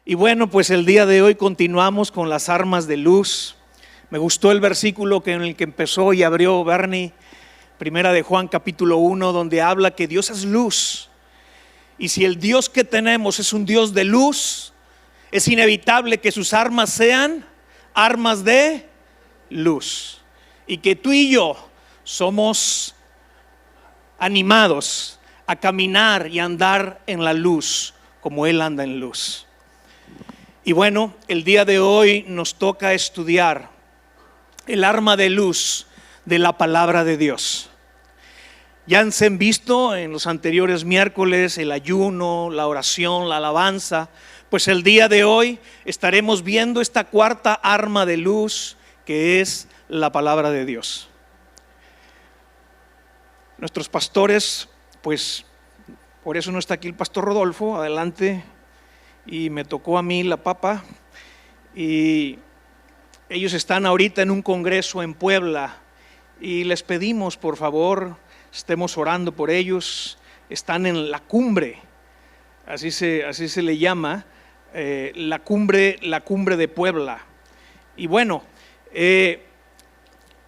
Y bueno, pues el día de hoy continuamos con las armas de luz. Me gustó el versículo en el que empezó y abrió Bernie, Primera de Juan capítulo 1, donde habla que Dios es luz. Y si el Dios que tenemos es un Dios de luz, es inevitable que sus armas sean armas de luz. Y que tú y yo somos animados a caminar y andar en la luz como Él anda en luz. Y bueno, el día de hoy nos toca estudiar el arma de luz de la palabra de Dios. Ya se han visto en los anteriores miércoles el ayuno, la oración, la alabanza. Pues el día de hoy estaremos viendo esta cuarta arma de luz que es la palabra de Dios. Nuestros pastores, pues por eso no está aquí el pastor Rodolfo, adelante. Y me tocó a mí la papa, y ellos están ahorita en un congreso en Puebla, y les pedimos por favor estemos orando por ellos. Están en la cumbre, así se le llama, la cumbre de Puebla. Y bueno,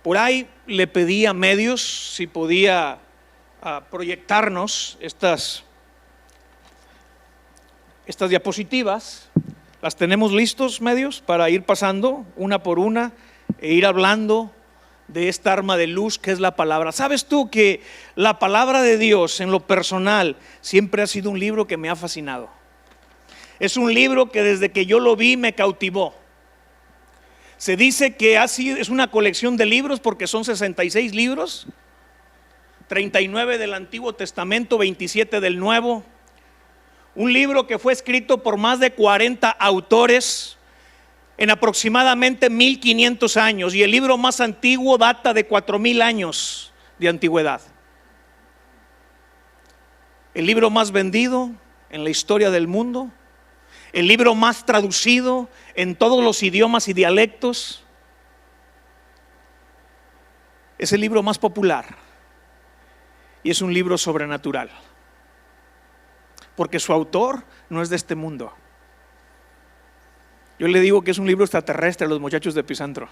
por ahí le pedí a medios si podía proyectarnos estas diapositivas. Las tenemos listos, medios, para ir pasando una por una e ir hablando de esta arma de luz que es la palabra. ¿Sabes tú que la palabra de Dios en lo personal siempre ha sido un libro que me ha fascinado? Es un libro que desde que yo lo vi me cautivó. Se dice que es una colección de libros porque son 66 libros, 39 del Antiguo Testamento, 27 del Nuevo. Un libro que fue escrito por más de 40 autores en aproximadamente 1500 años, y el libro más antiguo data de 4000 años de antigüedad. El libro más vendido en la historia del mundo, el libro más traducido en todos los idiomas y dialectos, es el libro más popular y es un libro sobrenatural. Porque su autor no es de este mundo. Yo le digo que es un libro extraterrestre a los muchachos de Epicentro.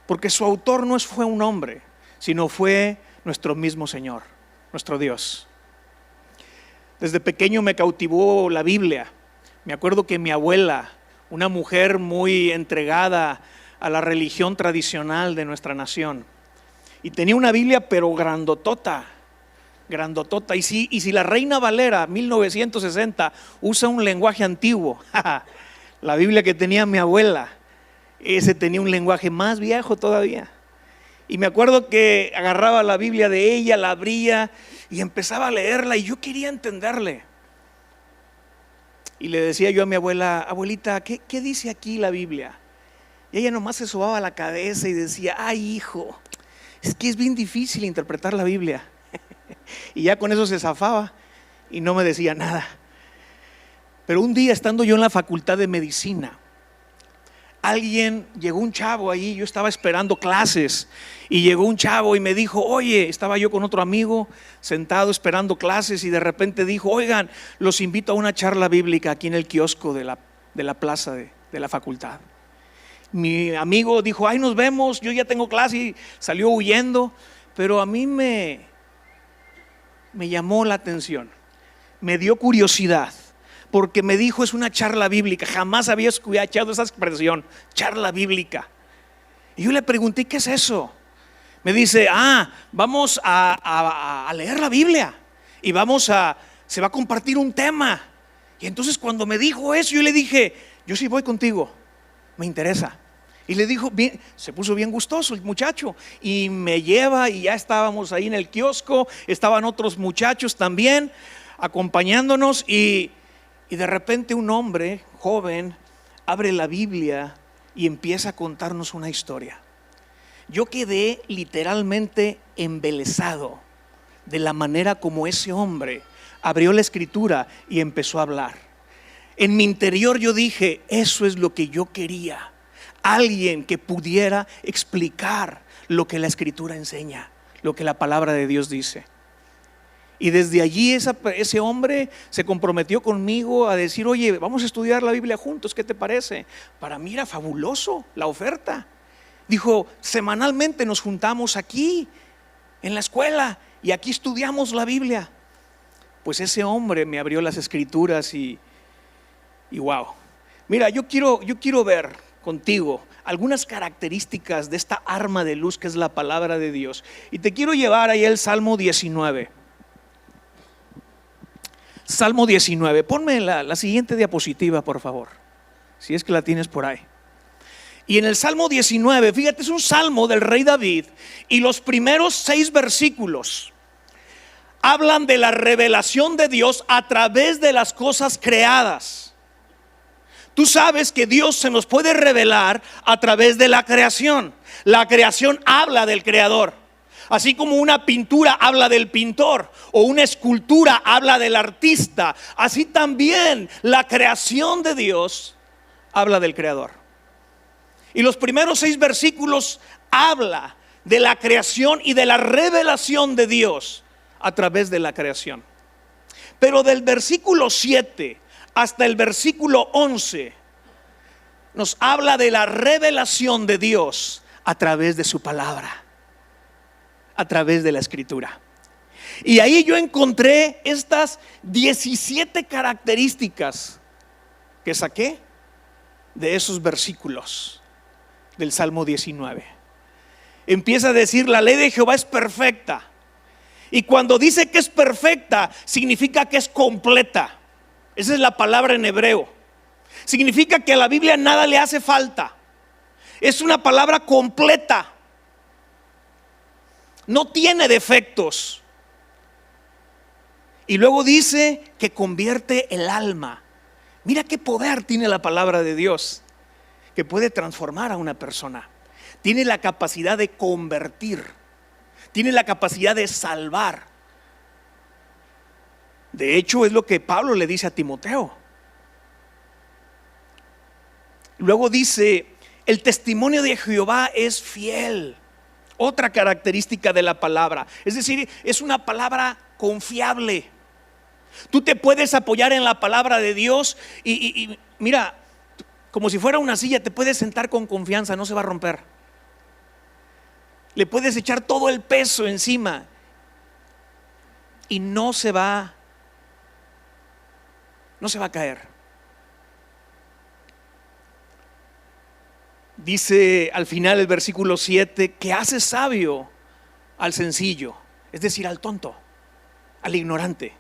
Porque su autor no fue un hombre, sino fue nuestro mismo Señor, nuestro Dios. Desde pequeño me cautivó la Biblia. Me acuerdo que mi abuela, una mujer muy entregada a la religión tradicional de nuestra nación, y tenía una Biblia pero grandotota. Y si la Reina Valera 1960 usa un lenguaje antiguo, la Biblia que tenía mi abuela, ese tenía un lenguaje más viejo todavía. Y me acuerdo que agarraba la Biblia de ella, la abría y empezaba a leerla, y yo quería entenderle. Y le decía yo a mi abuela: abuelita, ¿qué dice aquí la Biblia? Y ella nomás se sobaba la cabeza y decía: ay, hijo, es que es bien difícil interpretar la Biblia. Y ya con eso se zafaba y no me decía nada. Pero un día, estando yo en la facultad de medicina, llegó un chavo ahí, yo estaba esperando clases, y llegó un chavo y me dijo: oye, estaba yo con otro amigo sentado esperando clases, y de repente dijo: oigan, los invito a una charla bíblica aquí en el kiosco de la plaza de la facultad. Mi amigo dijo: ay, nos vemos, yo ya tengo clase, y salió huyendo. Pero a mí me llamó la atención, me dio curiosidad, porque me dijo: es una charla bíblica. Jamás había escuchado esa expresión, charla bíblica. Y yo le pregunté: ¿qué es eso? Me dice: vamos a leer la Biblia y se va a compartir un tema. Y entonces cuando me dijo eso, yo le dije: yo sí voy contigo, me interesa. Y le dijo, bien, se puso bien gustoso el muchacho y me lleva, y ya estábamos ahí en el kiosco, estaban otros muchachos también acompañándonos, y de repente un hombre joven abre la Biblia y empieza a contarnos una historia. Yo quedé literalmente embelesado de la manera como ese hombre abrió la escritura y empezó a hablar. En mi interior yo dije: eso es lo que yo quería. Alguien que pudiera explicar lo que la escritura enseña, lo que la palabra de Dios dice. Y desde allí ese hombre se comprometió conmigo a decir, oye, vamos a estudiar la Biblia juntos, ¿qué te parece? Para mí era fabuloso la oferta. Dijo, semanalmente nos juntamos aquí en la escuela y aquí estudiamos la Biblia. Pues ese hombre me abrió las escrituras y wow. Mira, yo quiero ver contigo algunas características de esta arma de luz que es la palabra de Dios. Y te quiero llevar ahí al Salmo 19. Salmo 19, ponme la siguiente diapositiva, por favor, si es que la tienes por ahí. Y en el Salmo 19, fíjate, es un salmo del rey David, y los primeros 6 versículos hablan de la revelación de Dios a través de las cosas creadas. Tú sabes que Dios se nos puede revelar a través de la creación. La creación habla del creador. Así como una pintura habla del pintor o una escultura habla del artista, así también la creación de Dios habla del creador. Y los primeros 6 versículos habla de la creación y de la revelación de Dios a través de la creación. Pero del versículo 7 hasta el versículo 11 nos habla de la revelación de Dios a través de su palabra, a través de la escritura. Y ahí yo encontré estas 17 características que saqué de esos versículos del Salmo 19. Empieza a decir, la ley de Jehová es perfecta. Y cuando dice que es perfecta, significa que es completa. Esa es la palabra en hebreo. Significa que a la Biblia nada le hace falta. Es una palabra completa. No tiene defectos. Y luego dice que convierte el alma. Mira qué poder tiene la palabra de Dios, que puede transformar a una persona. Tiene la capacidad de convertir. Tiene la capacidad de salvar. De hecho, es lo que Pablo le dice a Timoteo. Luego dice, el testimonio de Jehová es fiel. Otra característica de la palabra. Es decir, es una palabra confiable. Tú te puedes apoyar en la palabra de Dios y mira, como si fuera una silla, te puedes sentar con confianza, no se va a romper. Le puedes echar todo el peso encima y no se va a caer. Dice al final el versículo 7 que hace sabio al sencillo, es decir, al tonto, al ignorante,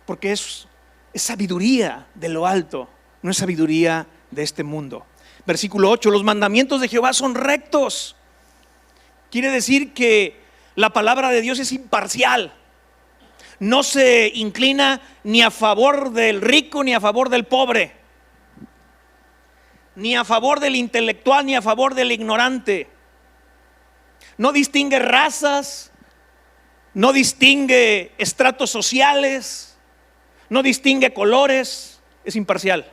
porque es sabiduría de lo alto, no es sabiduría de este mundo. Versículo 8, los mandamientos de Jehová son rectos. Quiere decir que la palabra de Dios es imparcial. No se inclina ni a favor del rico ni a favor del pobre, ni a favor del intelectual ni a favor del ignorante. No distingue razas, no distingue estratos sociales, no distingue colores, es imparcial.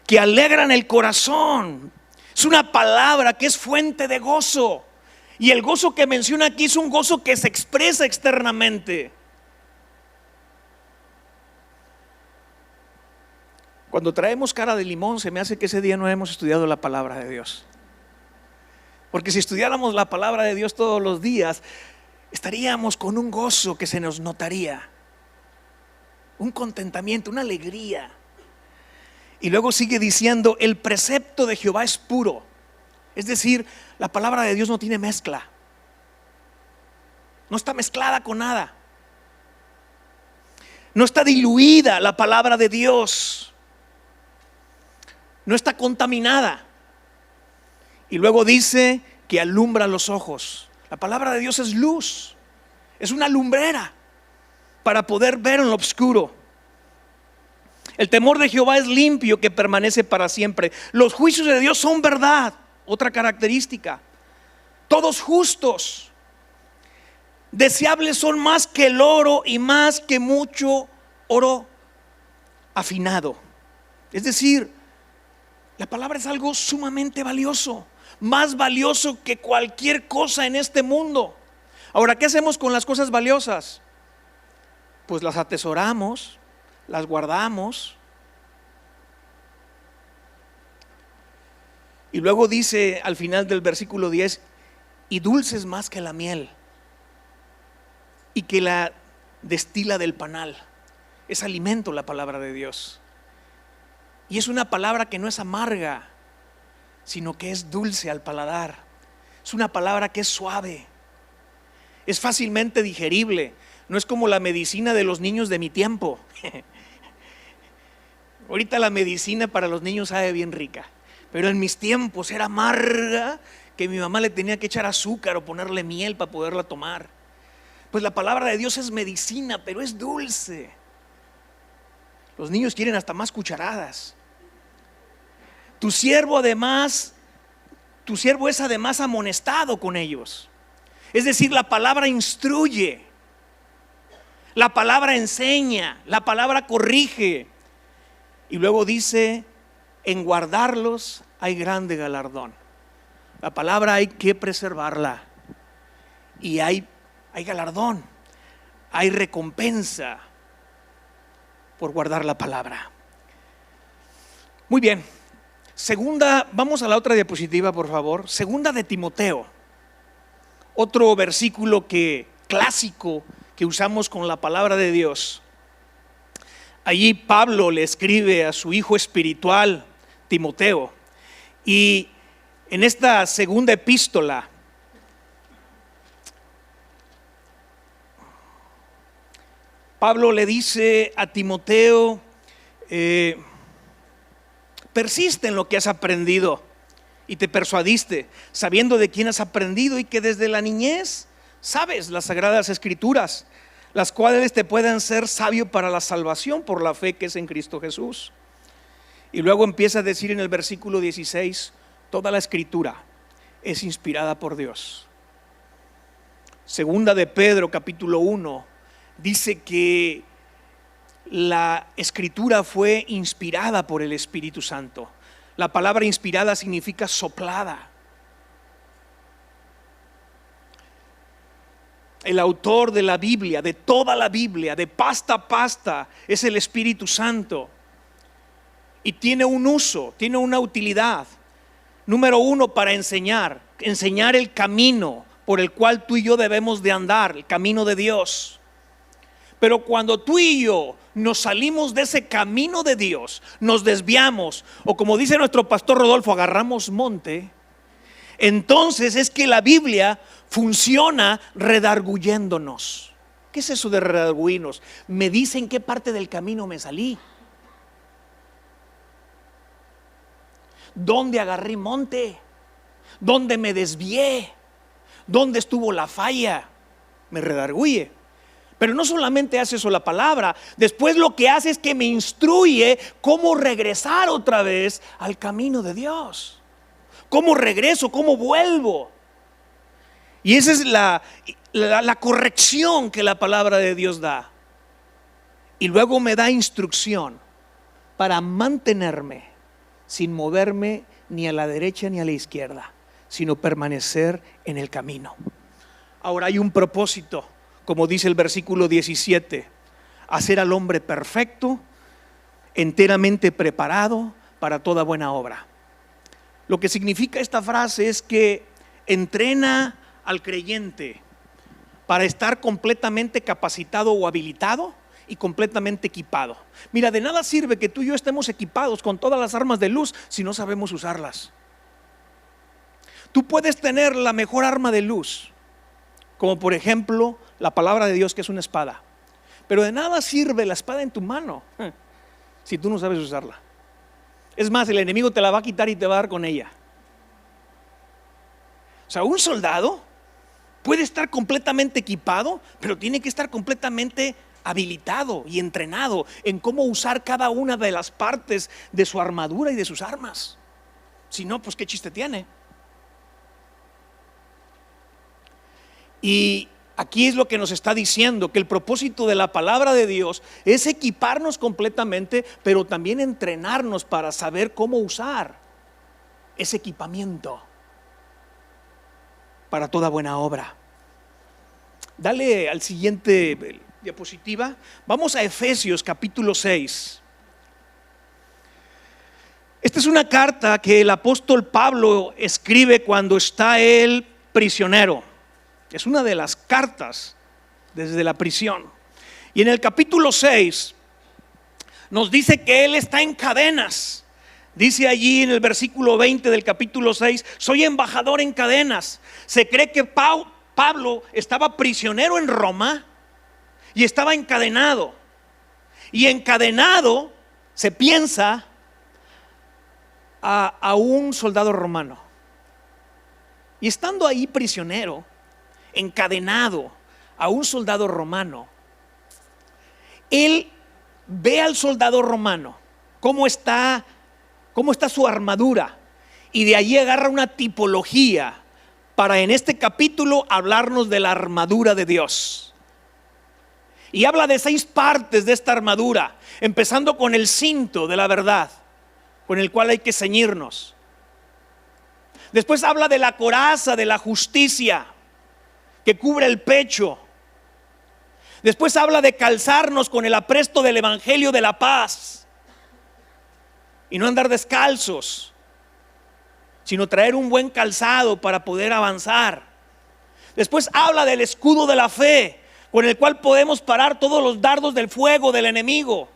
Que alegran el corazón. Es una palabra que es fuente de gozo. Y el gozo que menciona aquí es un gozo que se expresa externamente. Cuando traemos cara de limón, se me hace que ese día no hemos estudiado la palabra de Dios. Porque si estudiáramos la palabra de Dios todos los días, estaríamos con un gozo que se nos notaría, un contentamiento, una alegría. Y luego sigue diciendo, el precepto de Jehová es puro. Es decir, la palabra de Dios no tiene mezcla. No está mezclada con nada. No está diluida la palabra de Dios. No está contaminada. Y luego dice que alumbra los ojos. La palabra de Dios es luz. Es una lumbrera para poder ver en lo oscuro. El temor de Jehová es limpio, que permanece para siempre. Los juicios de Dios son verdad. Otra característica. Todos justos. Deseables son más que el oro y más que mucho oro afinado. Es decir, la palabra es algo sumamente valioso. Más valioso que cualquier cosa en este mundo. Ahora, ¿qué hacemos con las cosas valiosas? Pues las atesoramos, las guardamos. Y luego dice al final del versículo 10, y dulces más que la miel y que la destila del panal. Es alimento la palabra de Dios. Y es una palabra que no es amarga, sino que es dulce al paladar. Es una palabra que es suave, es fácilmente digerible. No es como la medicina de los niños de mi tiempo. Ahorita la medicina para los niños sabe bien rica, pero en mis tiempos era amarga, que mi mamá le tenía que echar azúcar o ponerle miel para poderla tomar. Pues la palabra de Dios es medicina, pero es dulce. Los niños quieren hasta más cucharadas. Tu siervo es además amonestado con ellos. Es decir, la palabra instruye, la palabra enseña, la palabra corrige. Y luego dice, en guardarlos hay grande galardón. La palabra hay que preservarla. Y hay galardón, hay recompensa por guardar la palabra. Muy bien. Segunda, vamos a la otra diapositiva, por favor. Segunda de Timoteo. Otro versículo clásico que usamos con la palabra de Dios. Allí Pablo le escribe a su hijo espiritual, Timoteo. Y en esta segunda epístola, Pablo le dice a Timoteo, persiste en lo que has aprendido y te persuadiste, sabiendo de quién has aprendido y que desde la niñez sabes las sagradas escrituras, las cuales te puedan ser sabio para la salvación por la fe que es en Cristo Jesús. Y luego empieza a decir en el versículo 16, toda la escritura es inspirada por Dios. Segunda de Pedro capítulo 1 dice que la escritura fue inspirada por el Espíritu Santo. La palabra inspirada significa soplada. El autor de la Biblia, de toda la Biblia, de pasta a pasta, es el Espíritu Santo. Y tiene un uso, tiene una utilidad. Número uno, para enseñar el camino por el cual tú y yo debemos de andar, el camino de Dios. Pero cuando tú y yo nos salimos de ese camino de Dios, nos desviamos, o como dice nuestro pastor Rodolfo, agarramos monte, entonces es que la Biblia funciona redarguyéndonos. ¿Qué es eso de redarguirnos? Me dice en qué parte del camino me salí, dónde agarré monte, dónde me desvié, dónde estuvo la falla. Me redarguye. Pero no solamente hace eso la palabra, después lo que hace es que me instruye cómo regresar otra vez al camino de Dios. ¿Cómo regreso? ¿Cómo vuelvo? Y esa es la corrección que la palabra de Dios da. Y luego me da instrucción para mantenerme sin moverme ni a la derecha ni a la izquierda, sino permanecer en el camino. Ahora hay un propósito, como dice el versículo 17, hacer al hombre perfecto, enteramente preparado para toda buena obra. Lo que significa esta frase es que entrena al creyente para estar completamente capacitado o habilitado y completamente equipado. Mira, de nada sirve que tú y yo estemos equipados con todas las armas de luz si no sabemos usarlas. Tú puedes tener la mejor arma de luz, como por ejemplo la palabra de Dios, que es una espada, pero de nada sirve la espada en tu mano si tú no sabes usarla. Es más, el enemigo te la va a quitar y te va a dar con ella. O sea, un soldado puede estar completamente equipado, pero tiene que estar completamente habilitado y entrenado en cómo usar cada una de las partes de su armadura y de sus armas. Si no, pues qué chiste tiene. Y aquí es lo que nos está diciendo, que el propósito de la palabra de Dios es equiparnos completamente, pero también entrenarnos para saber cómo usar ese equipamiento para toda buena obra. Dale al siguiente diapositiva. Vamos a Efesios capítulo 6. Esta es una carta que el apóstol Pablo escribe cuando está él prisionero. Es una de las cartas desde la prisión. Y en el capítulo 6 nos dice que él está en cadenas. Dice allí en el versículo 20 del capítulo 6, soy embajador en cadenas. Se cree que Pablo estaba prisionero en Roma y estaba encadenado. Y encadenado se piensa a un soldado romano. Y estando ahí prisionero, encadenado a un soldado romano, él ve al soldado romano cómo está su armadura, y de allí agarra una tipología para en este capítulo hablarnos de la armadura de Dios. Y habla de 6 partes de esta armadura, empezando con el cinto de la verdad, con el cual hay que ceñirnos. Después habla de la coraza de la justicia que cubre el pecho. Después habla de calzarnos con el apresto del evangelio de la paz y no andar descalzos, sino traer un buen calzado para poder avanzar. Después habla del escudo de la fe, con el cual podemos parar todos los dardos del fuego del enemigo.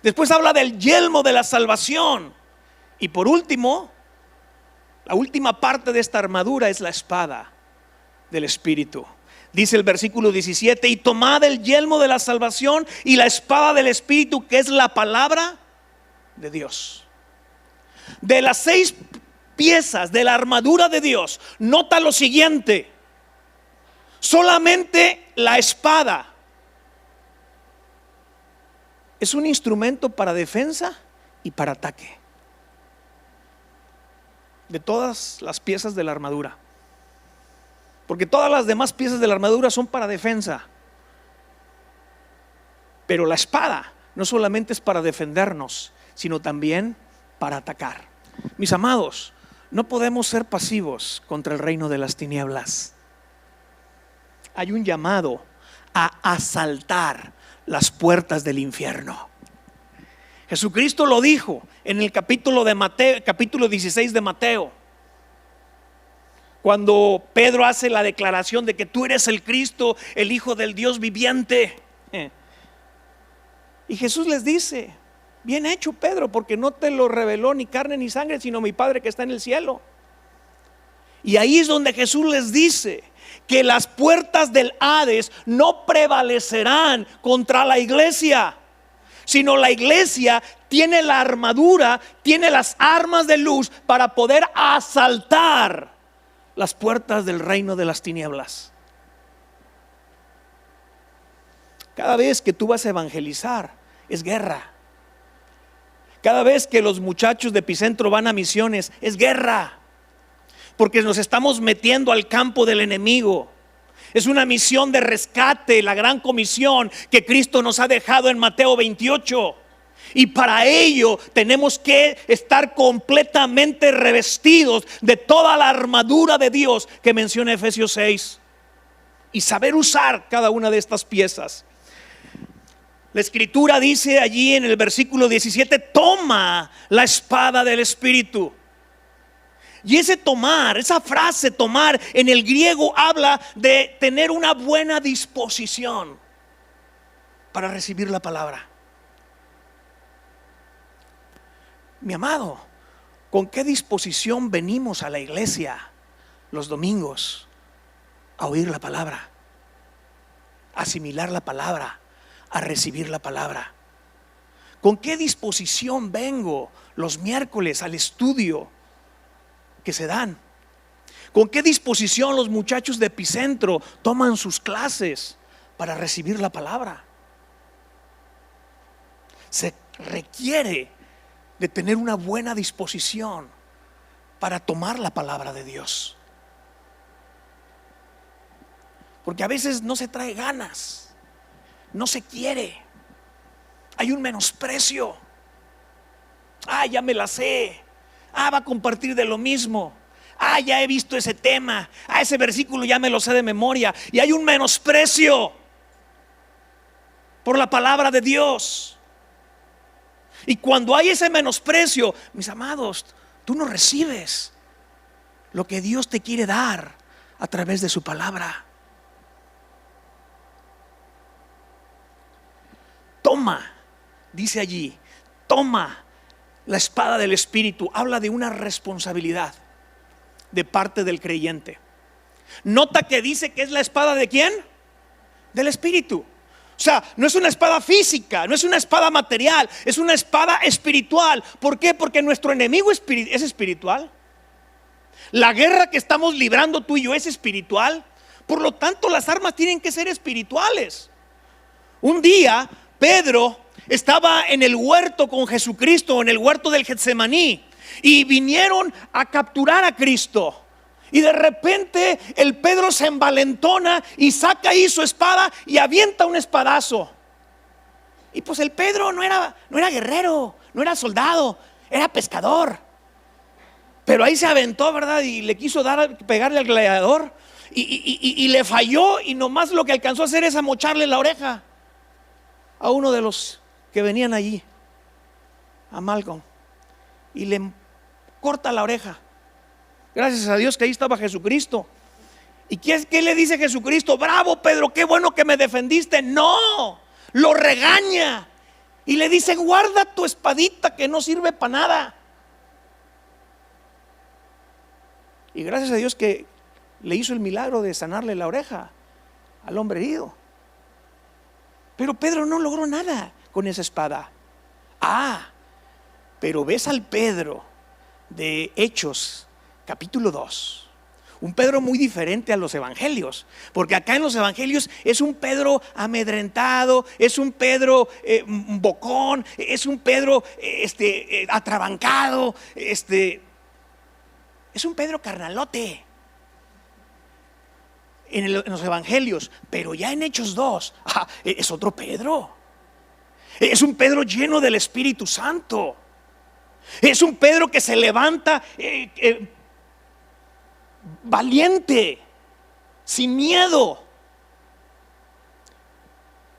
Después habla del yelmo de la salvación. Y por último, la última parte de esta armadura es la espada del Espíritu. Dice el versículo 17, y tomad el yelmo de la salvación y la espada del Espíritu, que es la palabra de Dios. De las 6 piezas de la armadura de Dios, nota lo siguiente: solamente la espada es un instrumento para defensa y para ataque de todas las piezas de la armadura, porque todas las demás piezas de la armadura son para defensa, pero la espada no solamente es para defendernos, sino también para atacar. Mis amados, no podemos ser pasivos contra el reino de las tinieblas. Hay un llamado a asaltar las puertas del infierno. Jesucristo lo dijo en el capítulo 16 de Mateo, cuando Pedro hace la declaración de que tú eres el Cristo, el Hijo del Dios viviente. Y Jesús les dice: bien hecho, Pedro, porque no te lo reveló ni carne ni sangre, sino mi Padre que está en el cielo. Y ahí es donde Jesús les dice que las puertas del Hades no prevalecerán contra la iglesia, sino la iglesia tiene la armadura, tiene las armas de luz para poder asaltar las puertas del reino de las tinieblas. Cada vez que tú vas a evangelizar es guerra. Cada vez que los muchachos de Epicentro van a misiones es guerra, porque nos estamos metiendo al campo del enemigo. Es una misión de rescate, la gran comisión que Cristo nos ha dejado en Mateo 28. Y para ello tenemos que estar completamente revestidos de toda la armadura de Dios que menciona Efesios 6 y saber usar cada una de estas piezas. La escritura dice allí en el versículo 17: toma la espada del Espíritu. Y ese tomar, esa frase tomar en el griego habla de tener una buena disposición para recibir la palabra. Mi amado, ¿con qué disposición venimos a la iglesia los domingos a oír la palabra, a asimilar la palabra, a recibir la palabra? ¿Con qué disposición vengo los miércoles al estudio que se dan? ¿Con qué disposición los muchachos de Epicentro toman sus clases para recibir la palabra? Se requiere de tener una buena disposición para tomar la palabra de Dios, porque a veces no se trae ganas, no se quiere, hay un menosprecio. Ya me la sé. Va a compartir de lo mismo. Ya he visto ese tema, ese versículo ya me lo sé de memoria. Y hay un menosprecio por la palabra de Dios. Y cuando hay ese menosprecio, mis amados, tú no recibes lo que Dios te quiere dar a través de su palabra. Toma, dice allí, toma la espada del Espíritu. Habla de una responsabilidad de parte del creyente. Nota que dice que es la espada ¿de quién? Del Espíritu. O sea, no es una espada física, no es una espada material, es una espada espiritual. ¿Por qué? Porque nuestro enemigo es espiritual. La guerra que estamos librando tú y yo es espiritual. Por lo tanto, las armas tienen que ser espirituales. Un día Pedro estaba en el huerto con Jesucristo, en el huerto del Getsemaní, y vinieron a capturar a Cristo. Y de repente el Pedro se envalentona y saca ahí su espada y avienta un espadazo. Y pues el Pedro no era guerrero, no era soldado, era pescador. Pero ahí se aventó, ¿verdad? Y le quiso pegarle al gladiador y le falló, y nomás lo que alcanzó a hacer es amocharle la oreja a uno de los que venían allí, a Malcolm, y le corta la oreja. Gracias a Dios que ahí estaba Jesucristo. ¿Y qué le dice Jesucristo? Bravo, Pedro, qué bueno que me defendiste. No, lo regaña y le dice: guarda tu espadita que no sirve para nada. Y gracias a Dios que le hizo el milagro de sanarle la oreja al hombre herido. Pero Pedro no logró nada con esa espada. Pero ves al Pedro de Hechos capítulo 2, un Pedro muy diferente a los evangelios, porque acá en los evangelios es un Pedro amedrentado, es un Pedro bocón, es un Pedro atrabancado, es un Pedro carnalote en los evangelios. Pero ya en Hechos 2 es otro Pedro. Es un Pedro lleno del Espíritu Santo. Es un Pedro que se levanta valiente, sin miedo,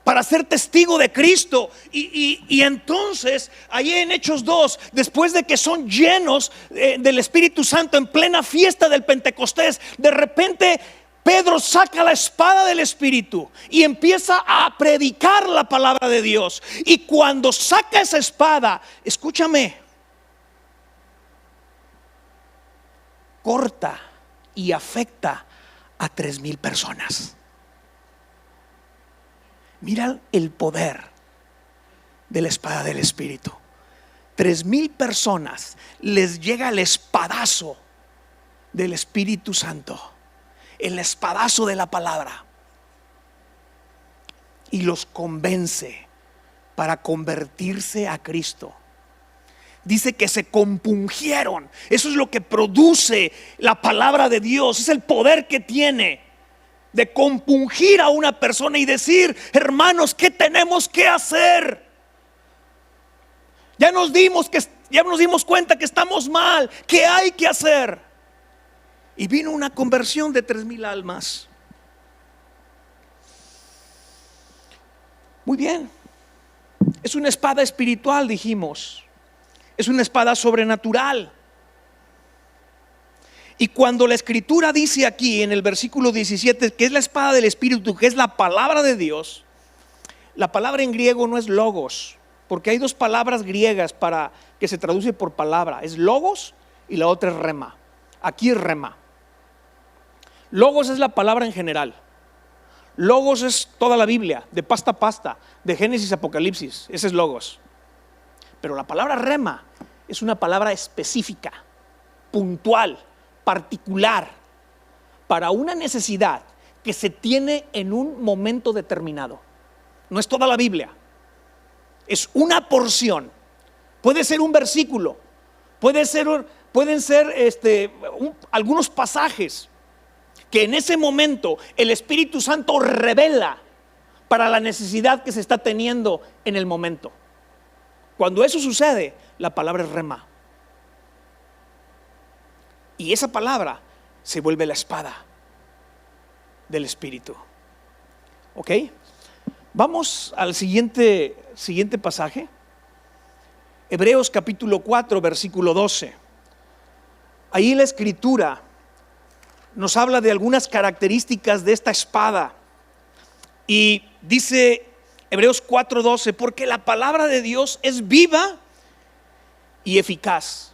para ser testigo de Cristo. Y entonces, ahí en Hechos 2, después de que son llenos del Espíritu Santo en plena fiesta del Pentecostés, de repente Pedro saca la espada del Espíritu y empieza a predicar la palabra de Dios. Y cuando saca esa espada, escúchame, corta y afecta a 3,000 personas. Mira el poder de la espada del Espíritu. 3,000 personas les llega el espadazo del Espíritu Santo, el espadazo de la palabra, y los convence para convertirse a Cristo. Dice que se compungieron. Eso es lo que produce la palabra de Dios. Es el poder que tiene de compungir a una persona y decir: hermanos, ¿qué tenemos que hacer? Ya nos dimos cuenta que estamos mal. ¿Qué hay que hacer? Y vino una conversión de 3,000 almas. Muy bien. Es una espada espiritual, dijimos. Es una espada sobrenatural. Y cuando la Escritura dice aquí en el versículo 17 que es la espada del Espíritu, que es la palabra de Dios, la palabra en griego no es logos, porque hay dos palabras griegas para que se traduce por palabra: es logos y la otra es rema. Aquí es rema. Logos es la palabra en general. Logos es toda la Biblia, de pasta a pasta, de Génesis a Apocalipsis. Ese es logos. Pero la palabra rema es una palabra específica, puntual, particular, para una necesidad que se tiene en un momento determinado. No es toda la Biblia, es una porción. Puede ser un versículo, pueden ser algunos pasajes que en ese momento el Espíritu Santo revela para la necesidad que se está teniendo en el momento. Cuando eso sucede, la palabra es rema. Y esa palabra se vuelve la espada del Espíritu. ¿Ok? Vamos al siguiente pasaje. Hebreos capítulo 4, versículo 12. Ahí la Escritura nos habla de algunas características de esta espada. Y dice Hebreos 4:12, porque la palabra de Dios es viva y eficaz.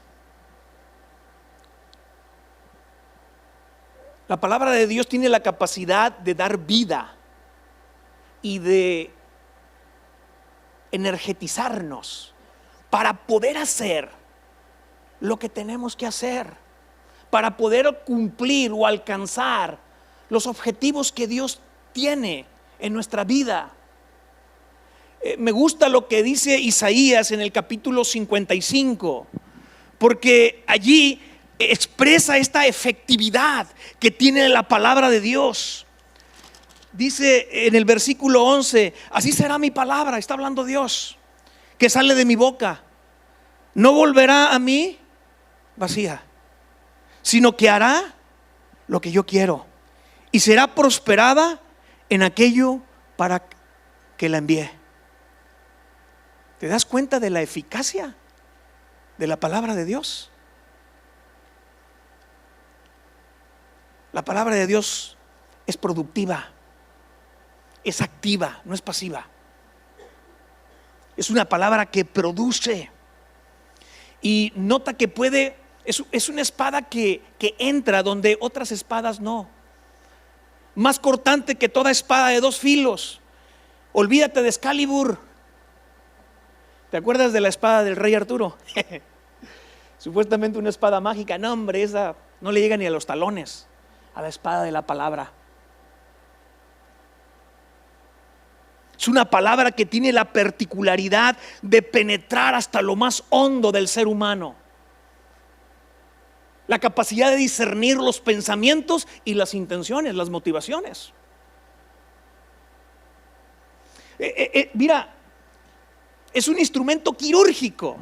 La palabra de Dios tiene la capacidad de dar vida y de energetizarnos para poder hacer lo que tenemos que hacer, para poder cumplir o alcanzar los objetivos que Dios tiene en nuestra vida. Me gusta lo que dice Isaías en el capítulo 55, porque allí expresa esta efectividad que tiene la palabra de Dios. Dice en el versículo 11, así será mi palabra, está hablando Dios, que sale de mi boca. No volverá a mí vacía, sino que hará lo que yo quiero y será prosperada en aquello para que la envié. ¿Te das cuenta de la eficacia de la palabra de Dios? La palabra de Dios es productiva, es activa, no es pasiva. Es una palabra que produce. Y nota que es una espada que entra donde otras espadas no. Más cortante que toda espada de dos filos. Olvídate de Excalibur. ¿Te acuerdas de la espada del rey Arturo? Supuestamente una espada mágica. No, hombre, esa no le llega ni a los talones a la espada de la palabra. Es una palabra que tiene la particularidad de penetrar hasta lo más hondo del ser humano. La capacidad de discernir los pensamientos y las intenciones, las motivaciones. Mira, es un instrumento quirúrgico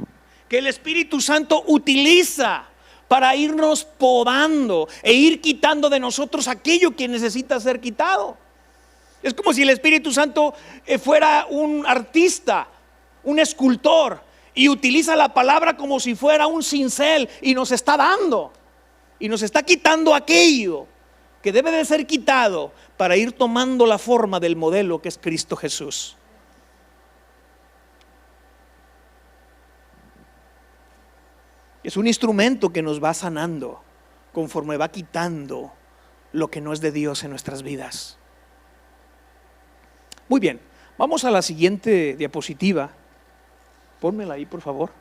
que el Espíritu Santo utiliza para irnos podando e ir quitando de nosotros aquello que necesita ser quitado. Es como si el Espíritu Santo fuera un artista, un escultor, y utiliza la palabra como si fuera un cincel y nos está dando y nos está quitando aquello que debe de ser quitado para ir tomando la forma del modelo que es Cristo Jesús. Es un instrumento que nos va sanando conforme va quitando lo que no es de Dios en nuestras vidas. Muy bien, vamos a la siguiente diapositiva. Pónmela ahí, por favor.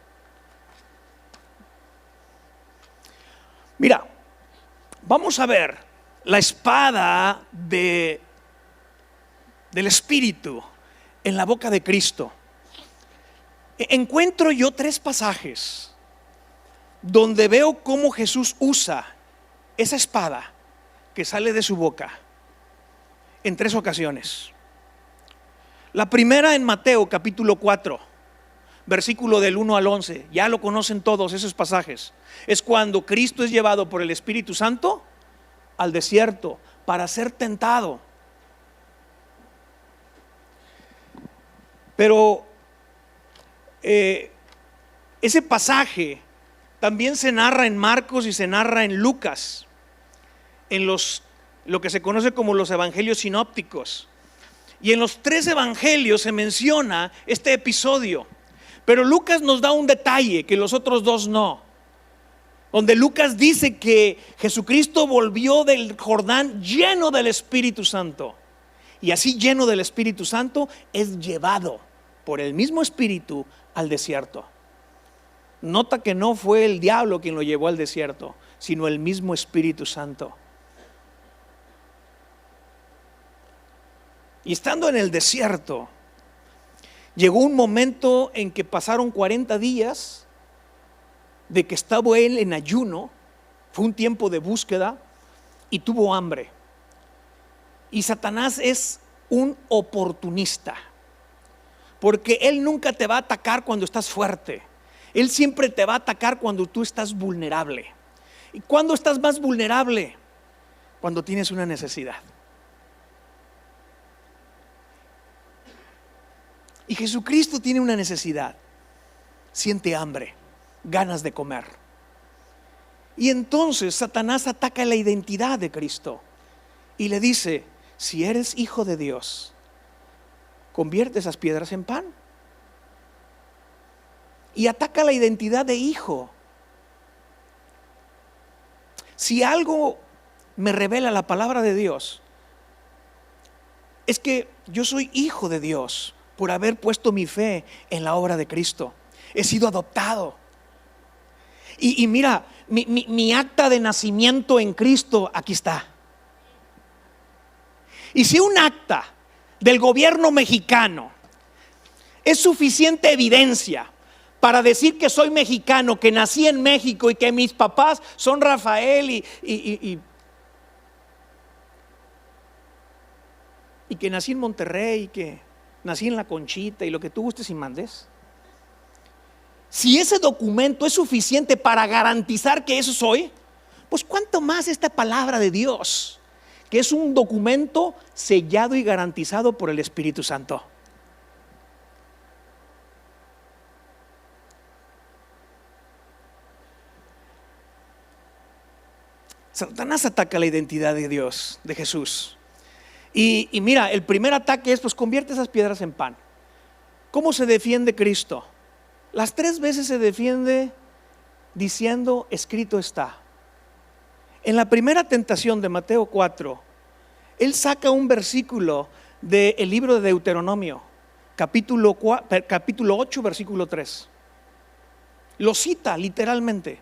Mira, vamos a ver la espada del Espíritu en la boca de Cristo. Encuentro yo 3 pasajes donde veo cómo Jesús usa esa espada que sale de su boca en 3 ocasiones. La primera en Mateo capítulo 4, versículo del 1 al 11. Ya lo conocen todos esos pasajes. Es cuando Cristo es llevado por el Espíritu Santo al desierto para ser tentado. Pero ese pasaje también se narra en Marcos y se narra en Lucas, en lo que se conoce como los evangelios sinópticos. Y en los 3 evangelios se menciona este episodio, pero Lucas nos da un detalle que los otros 2 no, donde Lucas dice que Jesucristo volvió del Jordán lleno del Espíritu Santo, y así lleno del Espíritu Santo es llevado por el mismo Espíritu al desierto. Nota que no fue el diablo quien lo llevó al desierto, sino el mismo Espíritu Santo. Y estando en el desierto, llegó un momento en que pasaron 40 días de que estaba él en ayuno. Fue un tiempo de búsqueda y tuvo hambre. Y Satanás es un oportunista, porque él nunca te va a atacar cuando estás fuerte. Él siempre te va a atacar cuando tú estás vulnerable. ¿Y cuándo estás más vulnerable? Cuando tienes una necesidad. Y Jesucristo tiene una necesidad. Siente hambre, ganas de comer. Y entonces Satanás ataca la identidad de Cristo y le dice: si eres hijo de Dios, convierte esas piedras en pan. Y ataca la identidad de hijo. Si algo me revela la palabra de Dios, es que yo soy hijo de Dios por haber puesto mi fe en la obra de Cristo. He sido adoptado. Y mira, mi acta de nacimiento en Cristo aquí está. Y si un acta del gobierno mexicano es suficiente evidencia para decir que soy mexicano, que nací en México y que mis papás son Rafael y que nací en Monterrey, y que nací en La Conchita y lo que tú gustes y mandes, si ese documento es suficiente para garantizar que eso soy, pues cuánto más esta palabra de Dios, que es un documento sellado y garantizado por el Espíritu Santo. Satanás ataca la identidad de Dios, de Jesús. Y mira, el primer ataque es: pues convierte esas piedras en pan. ¿Cómo se defiende Cristo? Las 3 veces se defiende diciendo: escrito está. En la primera tentación de Mateo 4, él saca un versículo del libro de Deuteronomio, capítulo 8, versículo 3. Lo cita literalmente.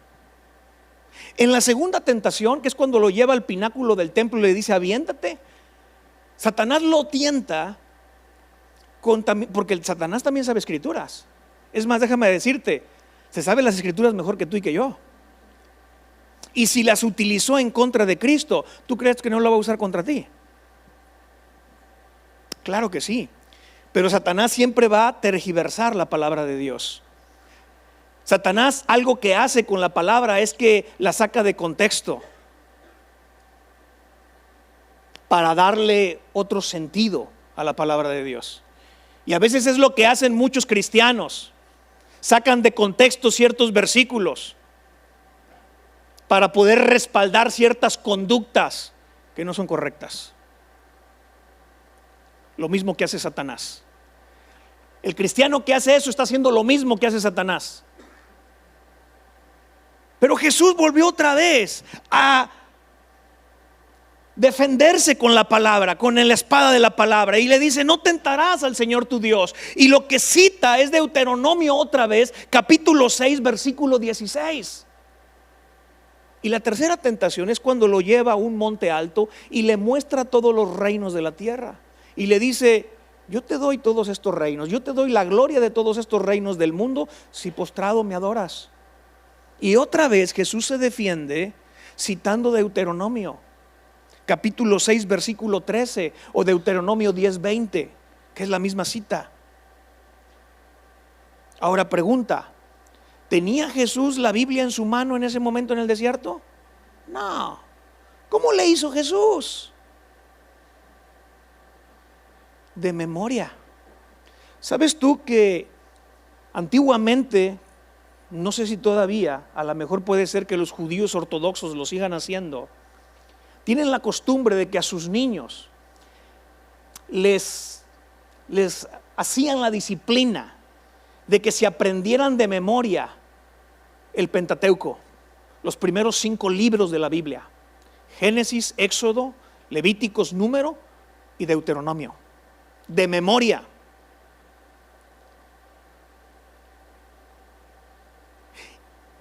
En la segunda tentación, que es cuando lo lleva al pináculo del templo y le dice: aviéntate, Satanás lo tienta porque el Satanás también sabe escrituras. Es más, déjame decirte, se sabe las escrituras mejor que tú y que yo. Y si las utilizó en contra de Cristo, ¿tú crees que no lo va a usar contra ti? Claro que sí. Pero Satanás siempre va a tergiversar la palabra de Dios. Satanás, algo que hace con la palabra es que la saca de contexto para darle otro sentido a la palabra de Dios. Y a veces es lo que hacen muchos cristianos. Sacan de contexto ciertos versículos para poder respaldar ciertas conductas que no son correctas. Lo mismo que hace Satanás. El cristiano que hace eso está haciendo lo mismo que hace Satanás. Pero Jesús volvió otra vez a defenderse con la palabra, con la espada de la palabra, y le dice: no tentarás al Señor tu Dios. Y lo que cita es Deuteronomio otra vez, capítulo 6, versículo 16. Y la tercera tentación es cuando lo lleva a un monte alto y le muestra todos los reinos de la tierra y le dice: yo te doy todos estos reinos, yo te doy la gloria de todos estos reinos del mundo si postrado me adoras. Y otra vez Jesús se defiende citando Deuteronomio capítulo 6, versículo 13, o Deuteronomio 10, 20, que es la misma cita. Ahora pregunta: ¿tenía Jesús la Biblia en su mano en ese momento en el desierto? No. ¿Cómo le hizo Jesús? De memoria. ¿Sabes tú que antiguamente, no sé si todavía, a lo mejor puede ser que los judíos ortodoxos lo sigan haciendo, tienen la costumbre de que a sus niños les hacían la disciplina de que se aprendieran de memoria el Pentateuco, los primeros 5 libros de la Biblia: Génesis, Éxodo, Levíticos, Número y Deuteronomio, de memoria.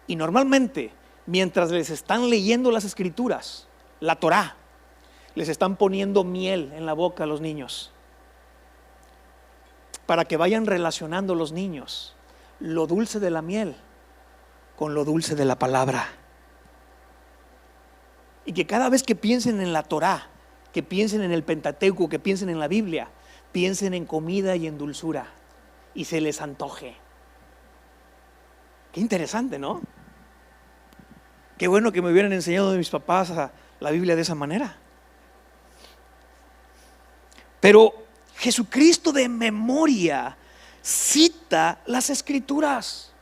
Y normalmente, mientras les están leyendo las escrituras, la Torá, les están poniendo miel en la boca a los niños para que vayan relacionando los niños lo dulce de la miel con lo dulce de la palabra. Y que cada vez que piensen en la Torá, que piensen en el Pentateuco, que piensen en la Biblia, piensen en comida y en dulzura y se les antoje. Qué interesante, ¿no? Qué bueno que me hubieran enseñado de mis papás la Biblia de esa manera. Pero Jesucristo de memoria cita las Escrituras.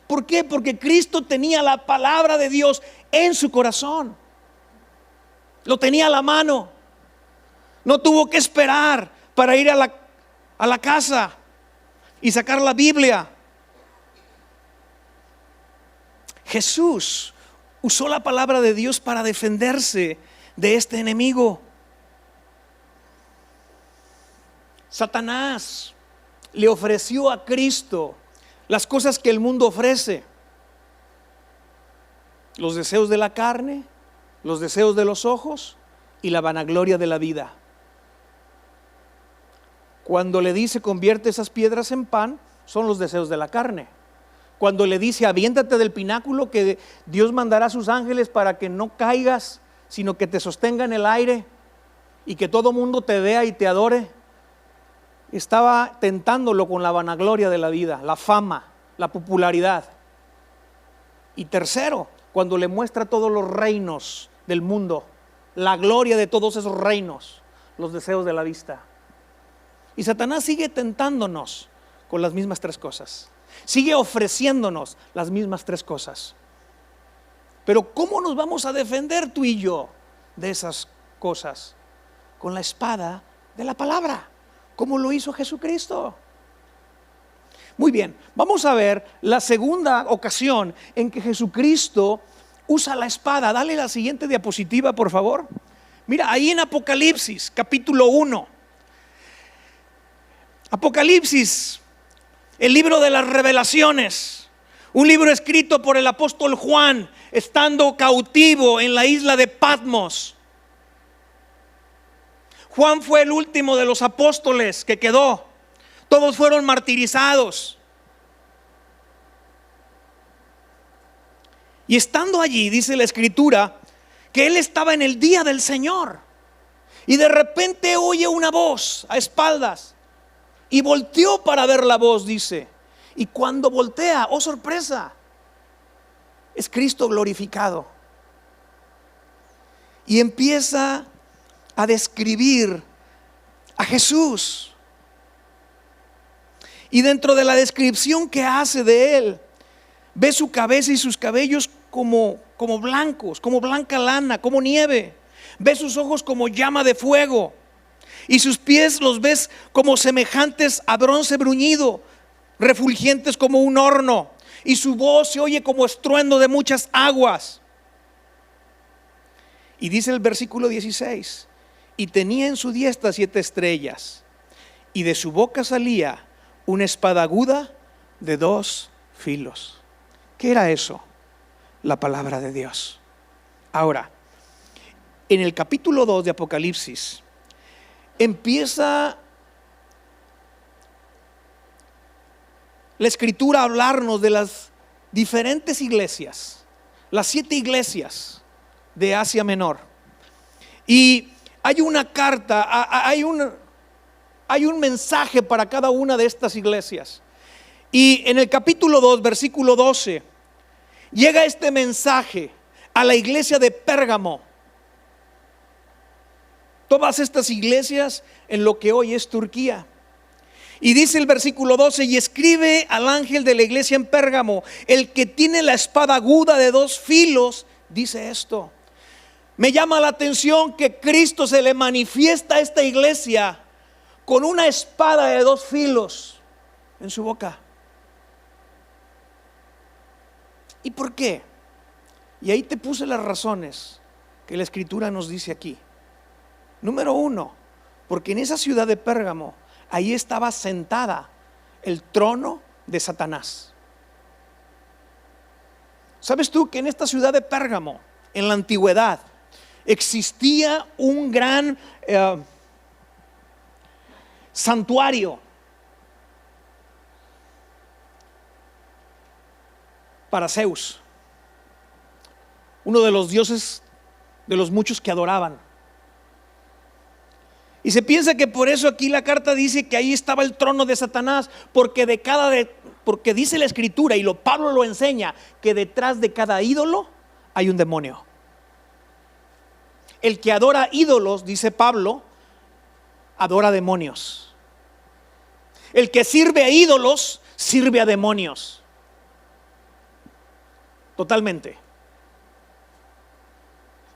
¿Por qué? Porque Cristo tenía la palabra de Dios en su corazón. Lo tenía a la mano. No tuvo que esperar para ir a la casa y sacar la Biblia. Jesús usó la palabra de Dios para defenderse de este enemigo. Satanás le ofreció a Cristo las cosas que el mundo ofrece: los deseos de la carne, los deseos de los ojos y la vanagloria de la vida. Cuando le dice convierte esas piedras en pan, son los deseos de la carne. Cuando le dice aviéntate del pináculo, que Dios mandará a sus ángeles para que no caigas, sino que te sostenga en el aire y que todo mundo te vea y te adore, estaba tentándolo con la vanagloria de la vida, la fama, la popularidad. Y tercero, cuando le muestra todos los reinos del mundo, la gloria de todos esos reinos, los deseos de la vista. Y Satanás sigue tentándonos con las mismas tres cosas. Sigue ofreciéndonos las mismas tres cosas. Pero ¿cómo nos vamos a defender tú y yo de esas cosas? Con la espada de la palabra, como lo hizo Jesucristo. Muy bien, vamos a ver la segunda ocasión en que Jesucristo usa la espada. Dale la siguiente diapositiva, por favor. Mira, ahí en Apocalipsis, capítulo 1. Apocalipsis, el libro de las revelaciones, un libro escrito por el apóstol Juan, estando cautivo en la isla de Patmos. Juan fue el último de los apóstoles que quedó. Todos fueron martirizados. Y estando allí, dice la Escritura, que él estaba en el día del Señor. Y de repente oye una voz a espaldas. Y volteó para ver la voz, dice. Y cuando voltea, oh sorpresa, es Cristo glorificado. Y empieza a describir a Jesús. Y dentro de la descripción que hace de él, ve su cabeza y sus cabellos como blancos, como blanca lana, como nieve. Ve sus ojos como llama de fuego. Y sus pies los ves como semejantes a bronce bruñido, refulgentes como un horno. Y su voz se oye como estruendo de muchas aguas. Y dice el versículo 16: y tenía en su diestra 7 estrellas, y de su boca salía una espada aguda de 2 filos. ¿Qué era eso? La palabra de Dios. Ahora, en el capítulo 2 de Apocalipsis, empieza la Escritura a hablarnos de las diferentes iglesias, las 7 iglesias de Asia Menor. Y hay una carta, hay un mensaje para cada una de estas iglesias. Y en el capítulo 2, versículo 12, llega este mensaje a la iglesia de Pérgamo. Todas estas iglesias en lo que hoy es Turquía. Y dice el versículo 12: y escribe al ángel de la iglesia en Pérgamo, el que tiene la espada aguda de 2 filos, dice esto. Me llama la atención que Cristo se le manifiesta a esta iglesia con una espada de 2 filos en su boca. ¿Y por qué? Y ahí te puse las razones que la Escritura nos dice aquí. Número 1, porque en esa ciudad de Pérgamo, ahí estaba sentada el trono de Satanás. ¿Sabes tú que en esta ciudad de Pérgamo, en la antigüedad, existía un gran santuario para Zeus, uno de los dioses de los muchos que adoraban? Y se piensa que por eso aquí la carta dice que ahí estaba el trono de Satanás, porque dice la Escritura, y Pablo lo enseña, que detrás de cada ídolo hay un demonio. El que adora ídolos, dice Pablo, adora demonios. El que sirve a ídolos, sirve a demonios. Totalmente.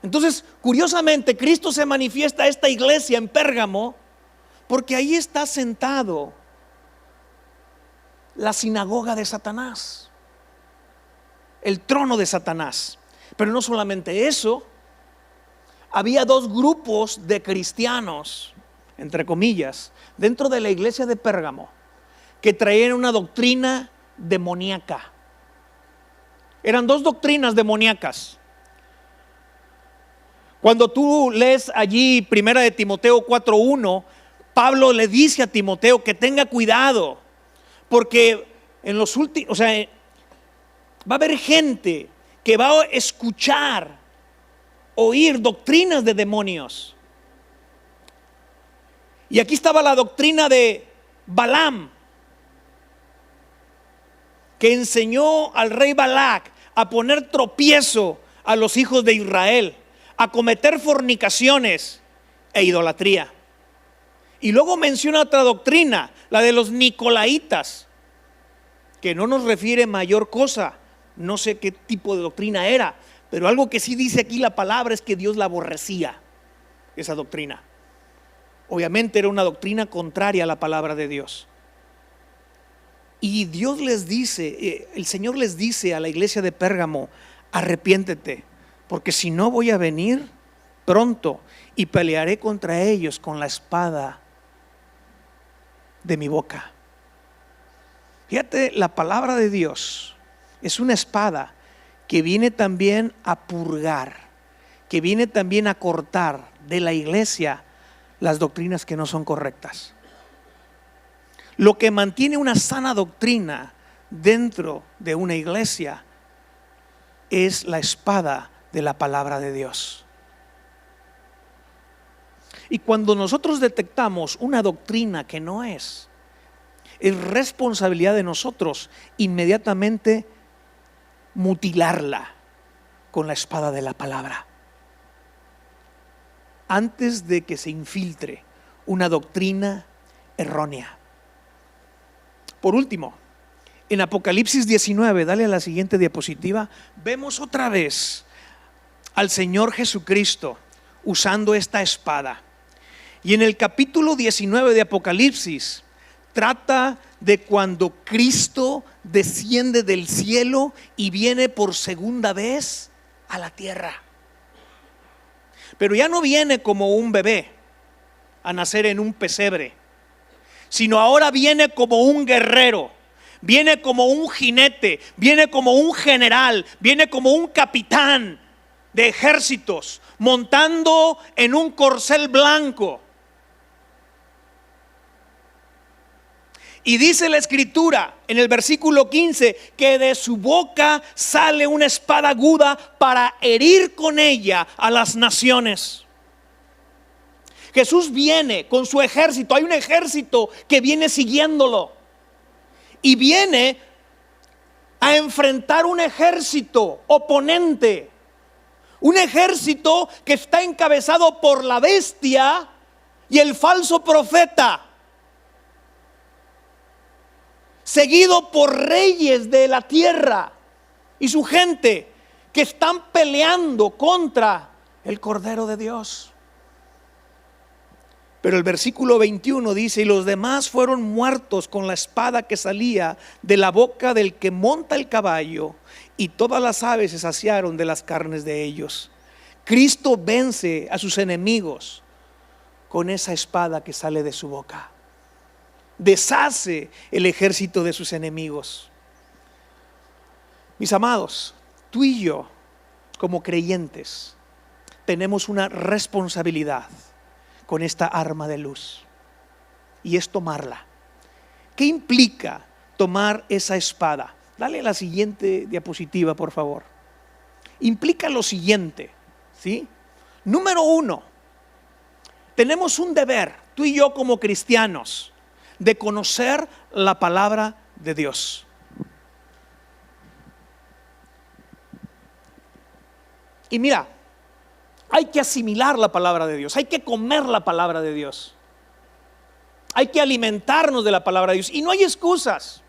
Entonces, curiosamente, Cristo se manifiesta a esta iglesia en Pérgamo porque ahí está sentado la sinagoga de Satanás, el trono de Satanás. Pero no solamente eso, había dos grupos de cristianos, entre comillas, dentro de la iglesia de Pérgamo, que traían una doctrina demoníaca. Eran dos doctrinas demoníacas. Cuando tú lees allí Primera de Timoteo 4:1, Pablo le dice a Timoteo que tenga cuidado, porque en los últimos, va a haber gente que va a escuchar, oír doctrinas de demonios. Y aquí estaba la doctrina de Balaam, que enseñó al rey Balac a poner tropiezo a los hijos de Israel, a cometer fornicaciones e idolatría. Y luego menciona otra doctrina, la de los nicolaitas, que no nos refiere mayor cosa. No sé qué tipo de doctrina era, pero algo que sí dice aquí la palabra es que Dios la aborrecía, esa doctrina. Obviamente era una doctrina contraria a la palabra de Dios. Y Dios les dice, el Señor les dice a la iglesia de Pérgamo: arrepiéntete, porque si no voy a venir pronto y pelearé contra ellos con la espada de mi boca. Fíjate, la palabra de Dios es una espada que viene también a purgar, que viene también a cortar de la iglesia las doctrinas que no son correctas. Lo que mantiene una sana doctrina dentro de una iglesia es la espada de la palabra de Dios. Y cuando nosotros detectamos una doctrina que no es responsabilidad de nosotros inmediatamente mutilarla con la espada de la palabra, antes de que se infiltre una doctrina errónea. Por último, en Apocalipsis 19, dale a la siguiente diapositiva, vemos otra vez al Señor Jesucristo usando esta espada. Y en el capítulo 19 de Apocalipsis trata de cuando Cristo desciende del cielo y viene por segunda vez a la tierra. Pero ya no viene como un bebé a nacer en un pesebre, sino ahora viene como un guerrero, viene como un jinete, viene como un general, viene como un capitán de ejércitos, montando en un corcel blanco. Y dice la escritura en el versículo 15 que de su boca sale una espada aguda para herir con ella a las naciones. Jesús viene con su ejército, hay un ejército que viene siguiéndolo y viene a enfrentar un ejército oponente, un ejército que está encabezado por la bestia y el falso profeta, seguido por reyes de la tierra y su gente que están peleando contra el Cordero de Dios. Pero el versículo 21 dice: y los demás fueron muertos con la espada que salía de la boca del que monta el caballo, y todas las aves se saciaron de las carnes de ellos. Cristo vence a sus enemigos con esa espada que sale de su boca. Deshace el ejército de sus enemigos. Mis amados, tú y yo, como creyentes, tenemos una responsabilidad con esta arma de luz, y es tomarla. ¿Qué implica tomar esa espada? Dale la siguiente diapositiva, por favor. Implica lo siguiente, ¿sí? Número 1, tenemos un deber, tú y yo como cristianos, de conocer la palabra de Dios. Y mira, hay que asimilar la palabra de Dios, hay que comer la palabra de Dios, hay que alimentarnos de la palabra de Dios. Y no hay excusas,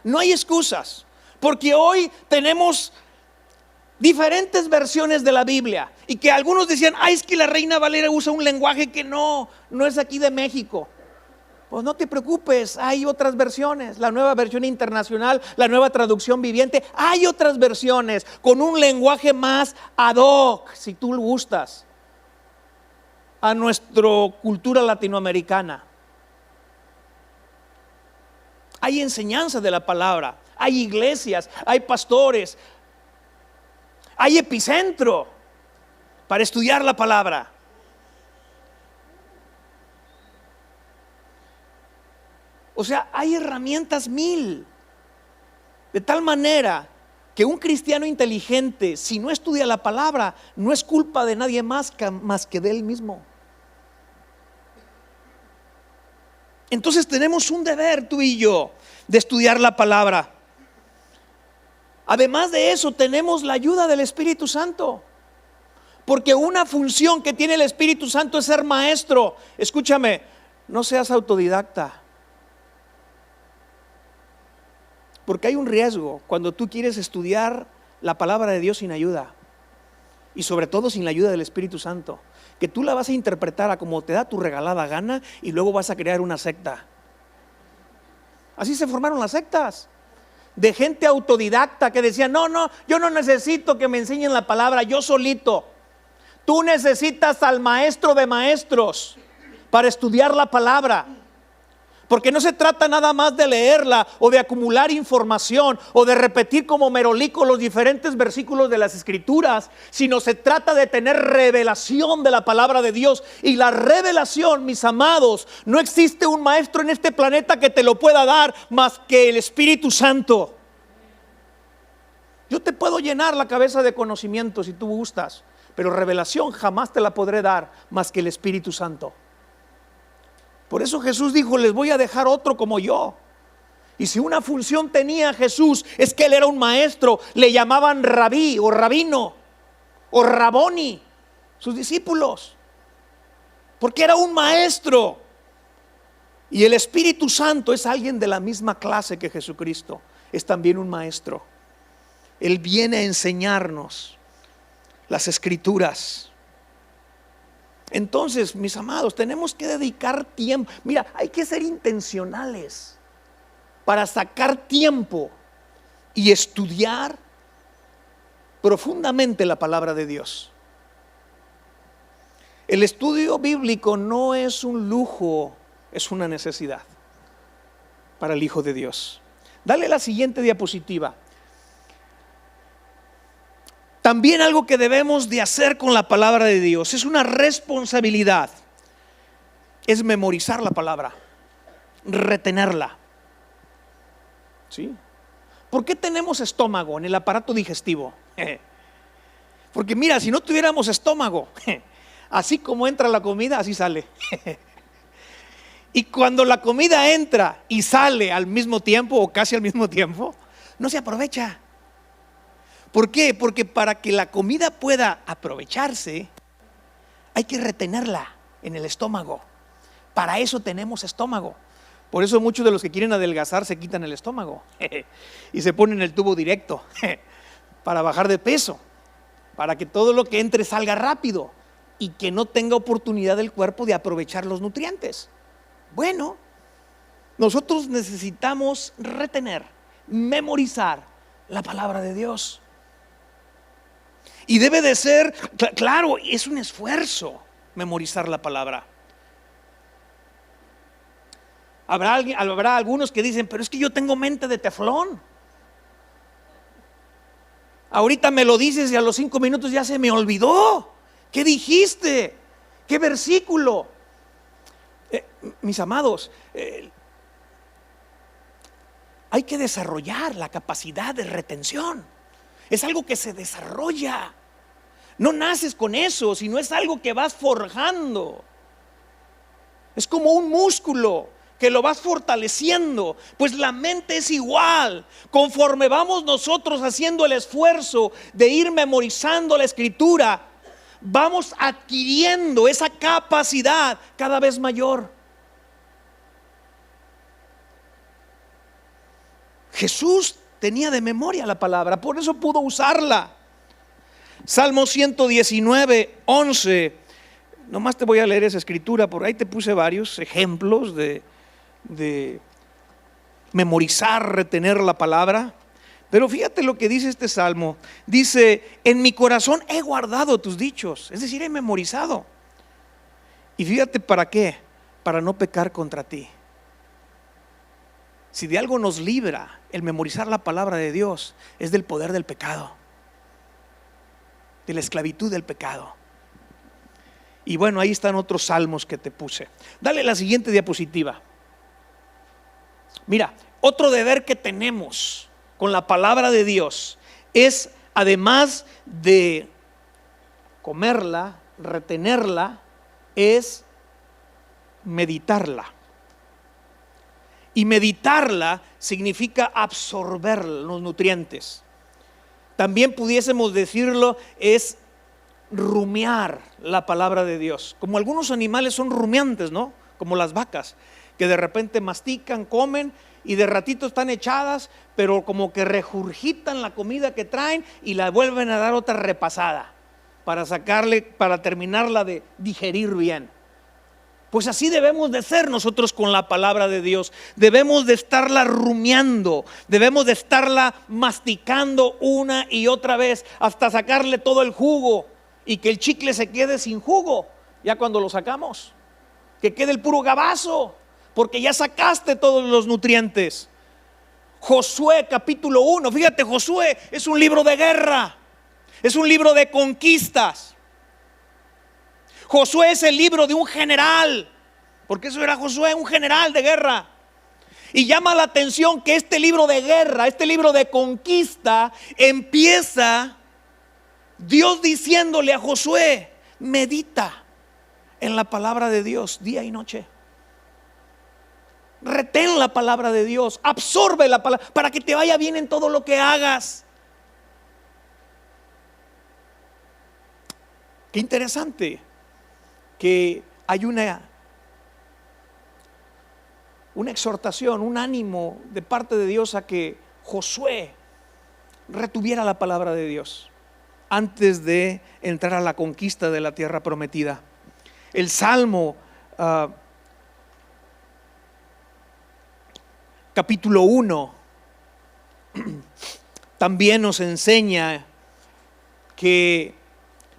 no hay excusas, porque hoy tenemos diferentes versiones de la Biblia, y que algunos decían, ay, es que la Reina Valera usa un lenguaje que no es aquí de México. Pues no te preocupes, hay otras versiones, la nueva versión internacional, la nueva traducción viviente, hay otras versiones con un lenguaje más ad hoc, si tú lo gustas, a nuestra cultura latinoamericana. Hay enseñanza de la palabra, hay iglesias, hay pastores, hay epicentro para estudiar la palabra. O sea, hay herramientas mil, de tal manera que un cristiano inteligente, si no estudia la palabra, no es culpa de nadie más que de él mismo. Entonces tenemos un deber, tú y yo, de estudiar la palabra. Además de eso, tenemos la ayuda del Espíritu Santo, porque una función que tiene el Espíritu Santo es ser maestro. Escúchame, no seas autodidacta, porque hay un riesgo cuando tú quieres estudiar la palabra de Dios sin ayuda, y sobre todo sin la ayuda del Espíritu Santo, que tú la vas a interpretar a como te da tu regalada gana, y luego vas a crear una secta. Así se formaron las sectas, de gente autodidacta que decía, no, yo no necesito que me enseñen la palabra, yo solito. Tú necesitas al maestro de maestros para estudiar la palabra, porque no se trata nada más de leerla o de acumular información o de repetir como merolico los diferentes versículos de las Escrituras, sino se trata de tener revelación de la palabra de Dios. Y la revelación, mis amados, no existe un maestro en este planeta que te lo pueda dar más que el Espíritu Santo. Yo te puedo llenar la cabeza de conocimiento si tú gustas, pero revelación jamás te la podré dar más que el Espíritu Santo. Por eso Jesús dijo, les voy a dejar otro como yo. Y si una función tenía Jesús, es que él era un maestro. Le llamaban rabí o rabino o raboni, sus discípulos, porque era un maestro. Y el Espíritu Santo es alguien de la misma clase que Jesucristo, es también un maestro. Él viene a enseñarnos las Escrituras. Entonces, mis amados, tenemos que dedicar tiempo. Mira, hay que ser intencionales para sacar tiempo y estudiar profundamente la palabra de Dios. El estudio bíblico no es un lujo, es una necesidad para el Hijo de Dios. Dale la siguiente diapositiva. También algo que debemos de hacer con la palabra de Dios, es una responsabilidad, es memorizar la palabra, retenerla. ¿Sí? ¿Por qué tenemos estómago en el aparato digestivo? Porque mira, si no tuviéramos estómago, así como entra la comida, así sale. Y cuando la comida entra y sale al mismo tiempo o casi al mismo tiempo, no se aprovecha. ¿Por qué? Porque para que la comida pueda aprovecharse, hay que retenerla en el estómago. Para eso tenemos estómago. Por eso muchos de los que quieren adelgazar se quitan el estómago y se ponen el tubo directo para bajar de peso, para que todo lo que entre salga rápido y que no tenga oportunidad el cuerpo de aprovechar los nutrientes. Bueno, nosotros necesitamos retener, memorizar la palabra de Dios. Y debe de ser, claro, es un esfuerzo memorizar la palabra. Habrá algunos que dicen, pero es que yo tengo mente de teflón. Ahorita me lo dices y a los 5 minutos ya se me olvidó. ¿Qué dijiste? ¿Qué versículo? Mis amados, hay que desarrollar la capacidad de retención. Es algo que se desarrolla. No naces con eso, sino es algo que vas forjando. Es como un músculo que lo vas fortaleciendo. Pues la mente es igual. Conforme vamos nosotros haciendo el esfuerzo de ir memorizando la escritura, vamos adquiriendo esa capacidad cada vez mayor. Jesús tenía de memoria la palabra, por eso pudo usarla. Salmo 119, 11. Nomás te voy a leer esa escritura, por ahí te puse varios ejemplos de memorizar, retener la palabra. Pero fíjate lo que dice este salmo. Dice: en mi corazón he guardado tus dichos, es decir, he memorizado. Y fíjate para qué: para no pecar contra ti. Si de algo nos libra el memorizar la palabra de Dios, es del poder del pecado, de la esclavitud del pecado. Y bueno, ahí están otros salmos que te puse. Dale la siguiente diapositiva. Mira, otro deber que tenemos con la palabra de Dios es, además de comerla, retenerla, es meditarla. Y meditarla significa absorber los nutrientes. También pudiésemos decirlo, es rumiar la palabra de Dios. Como algunos animales son rumiantes, ¿no? Como las vacas, que de repente mastican, comen y de ratito están echadas, pero como que regurgitan la comida que traen y la vuelven a dar otra repasada para sacarle, para terminarla de digerir bien. Pues así debemos de ser nosotros con la palabra de Dios. Debemos de estarla rumiando, debemos de estarla masticando una y otra vez hasta sacarle todo el jugo y que el chicle se quede sin jugo ya cuando lo sacamos, que quede el puro gabazo, porque ya sacaste todos los nutrientes. Josué capítulo 1, fíjate, Josué es un libro de guerra, es un libro de conquistas. Josué es el libro de un general, porque eso era Josué, un general de guerra. Y llama la atención que este libro de guerra, este libro de conquista, empieza Dios diciéndole a Josué: medita en la palabra de Dios día y noche. Retén la palabra de Dios, absorbe la palabra para que te vaya bien en todo lo que hagas. Qué interesante que hay una exhortación, un ánimo de parte de Dios a que Josué retuviera la palabra de Dios antes de entrar a la conquista de la tierra prometida. El Salmo capítulo 1 también nos enseña que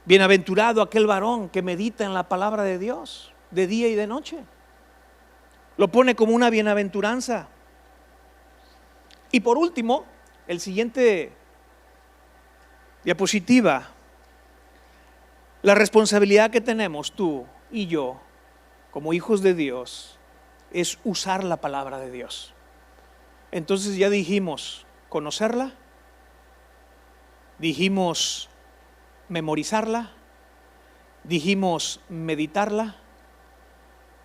bienaventurado aquel varón que medita en la palabra de Dios de día y de noche. Lo pone como una bienaventuranza. Y por último, el siguiente diapositiva, la responsabilidad que tenemos tú y yo como hijos de Dios es usar la palabra de Dios. Entonces ya dijimos conocerla, dijimos memorizarla, dijimos meditarla,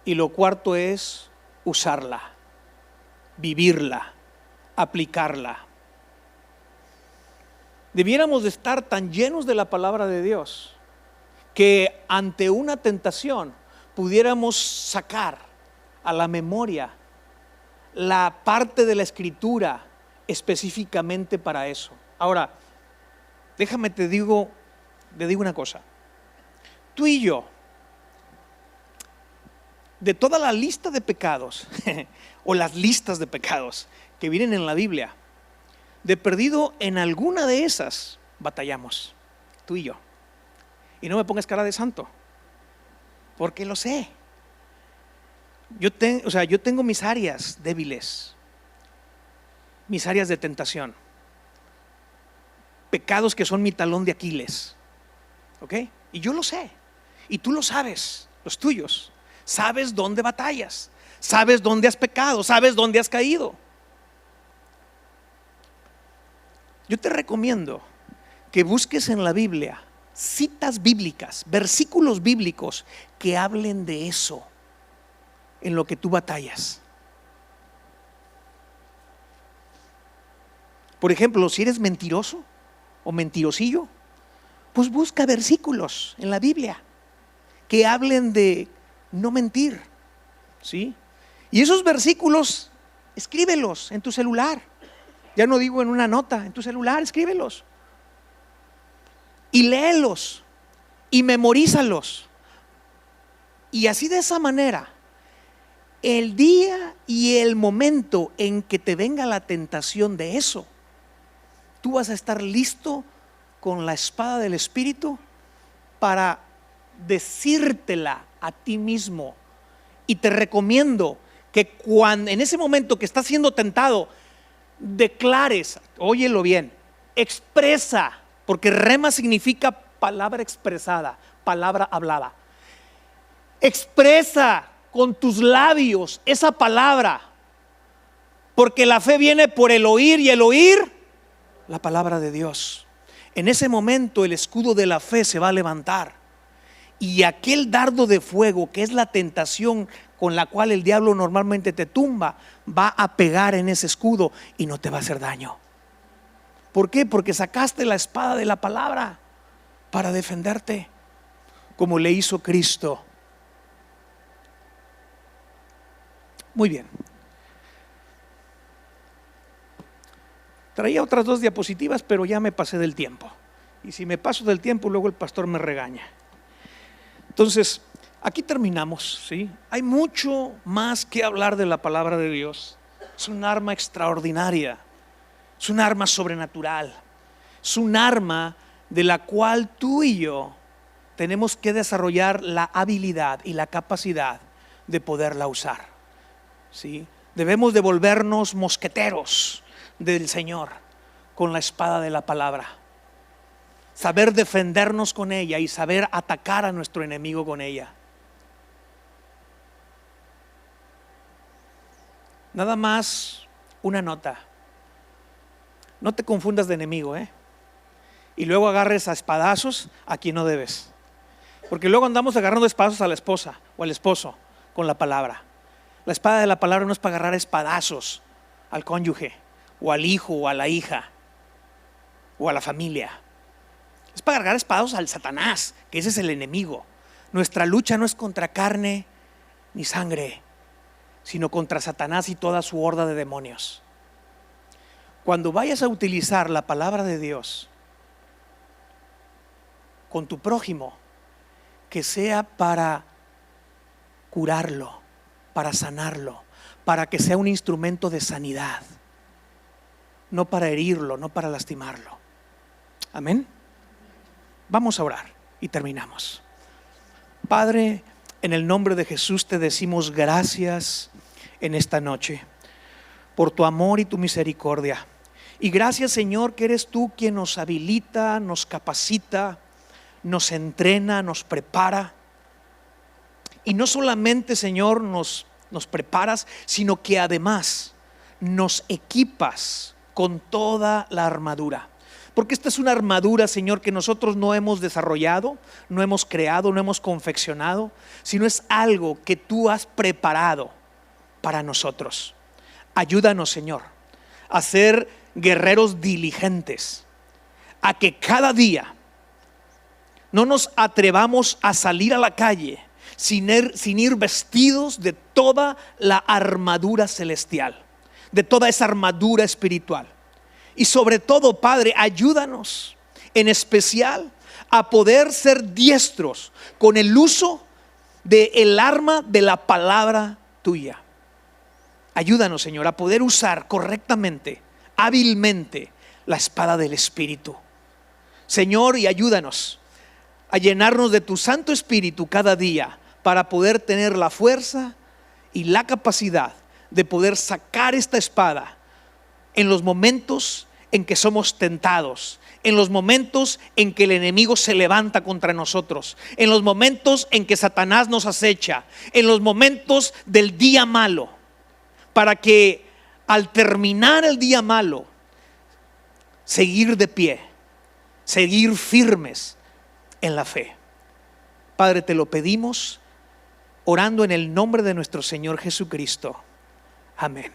y lo cuarto es usarla, vivirla, aplicarla. Debiéramos de estar tan llenos de la palabra de Dios que ante una tentación pudiéramos sacar a la memoria la parte de la escritura específicamente para eso. Ahora, déjame te digo una cosa. Tú y yo, de toda la lista de pecados o las listas de pecados que vienen en la Biblia, de perdido en alguna de esas batallamos, tú y yo. Y no me pongas cara de santo, porque lo sé. Yo tengo mis áreas débiles, mis áreas de tentación, pecados que son mi talón de Aquiles, ¿ok? Y yo lo sé, y tú lo sabes, los tuyos. Sabes dónde batallas, sabes dónde has pecado, sabes dónde has caído. Yo te recomiendo que busques en la Biblia citas bíblicas, versículos bíblicos que hablen de eso, en lo que tú batallas. Por ejemplo, si eres mentiroso o mentirosillo, pues busca versículos en la Biblia que hablen de no mentir, ¿sí? Y esos versículos, escríbelos en tu celular. Ya no digo en una nota, en tu celular, escríbelos. Y léelos y memorízalos. Y así, de esa manera, el día y el momento en que te venga la tentación de eso, tú vas a estar listo con la espada del Espíritu para decírtela a ti mismo. Y te recomiendo que cuando en ese momento que estás siendo tentado, declares, óyelo bien, expresa, porque rema significa palabra expresada, palabra hablada. Expresa con tus labios esa palabra, porque la fe viene por el oír y el oír la palabra de Dios. En ese momento el escudo de la fe se va a levantar, y aquel dardo de fuego que es la tentación con la cual el diablo normalmente te tumba, va a pegar en ese escudo y no te va a hacer daño. ¿Por qué? Porque sacaste la espada de la palabra para defenderte, como le hizo Cristo. Muy bien. Traía otras 2 diapositivas, pero ya me pasé del tiempo. Y si me paso del tiempo, luego el pastor me regaña. Entonces, aquí terminamos, ¿sí? Hay mucho más que hablar de la palabra de Dios. Es un arma extraordinaria, es un arma sobrenatural, es un arma de la cual tú y yo tenemos que desarrollar la habilidad y la capacidad de poderla usar, ¿sí? Debemos de volvernos mosqueteros del Señor con la espada de la palabra, saber defendernos con ella y saber atacar a nuestro enemigo con ella. Nada más una nota: no te confundas de enemigo, y luego agarres a espadazos a quien no debes, porque luego andamos agarrando espadazos a la esposa o al esposo con la palabra. La espada de la palabra no es para agarrar espadazos al cónyuge o al hijo o a la hija o a la familia. Es para agarrar espadazos al Satanás, que ese es el enemigo. Nuestra lucha no es contra carne ni sangre, sino contra Satanás y toda su horda de demonios. Cuando vayas a utilizar la palabra de Dios con tu prójimo, que sea para curarlo, para sanarlo, para que sea un instrumento de sanidad, no para herirlo, no para lastimarlo. Amén. Vamos a orar y terminamos. Padre, en el nombre de Jesús te decimos gracias en esta noche por tu amor y tu misericordia. Y gracias, Señor, que eres tú quien nos habilita, nos capacita, nos entrena, nos prepara. Y no solamente, Señor, nos preparas, sino que además nos equipas con toda la armadura. Porque esta es una armadura, Señor, que nosotros no hemos desarrollado, no hemos creado, no hemos confeccionado, sino es algo que tú has preparado para nosotros. Ayúdanos, Señor, a ser guerreros diligentes, a que cada día no nos atrevamos a salir a la calle sin ir vestidos de toda la armadura celestial, de toda esa armadura espiritual. Y sobre todo, Padre, ayúdanos en especial a poder ser diestros con el uso del arma de la palabra tuya. Ayúdanos, Señor, a poder usar correctamente, hábilmente, la espada del Espíritu. Señor, y ayúdanos a llenarnos de tu Santo Espíritu cada día para poder tener la fuerza y la capacidad de poder sacar esta espada en los momentos en que somos tentados, en los momentos en que el enemigo se levanta contra nosotros, en los momentos en que Satanás nos acecha, en los momentos del día malo, para que al terminar el día malo, seguir de pie, seguir firmes en la fe. Padre, te lo pedimos orando en el nombre de nuestro Señor Jesucristo. Amén.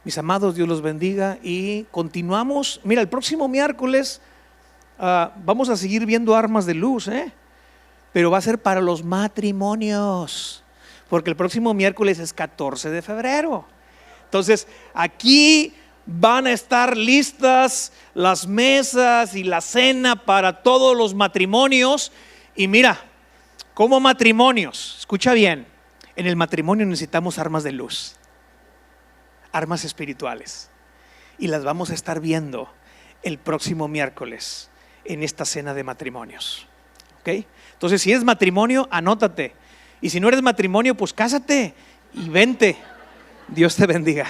Mis amados, Dios los bendiga y continuamos. Mira, el próximo miércoles vamos a seguir viendo armas de luz, pero va a ser para los matrimonios, porque el próximo miércoles es 14 de febrero. Entonces, aquí van a estar listas las mesas y la cena para todos los matrimonios. Y mira, como matrimonios, escucha bien, en el matrimonio necesitamos armas de luz, armas espirituales, y las vamos a estar viendo el próximo miércoles en esta cena de matrimonios. ¿Ok? Entonces, si eres matrimonio, anótate, y si no eres matrimonio, pues cásate y vente. Dios te bendiga.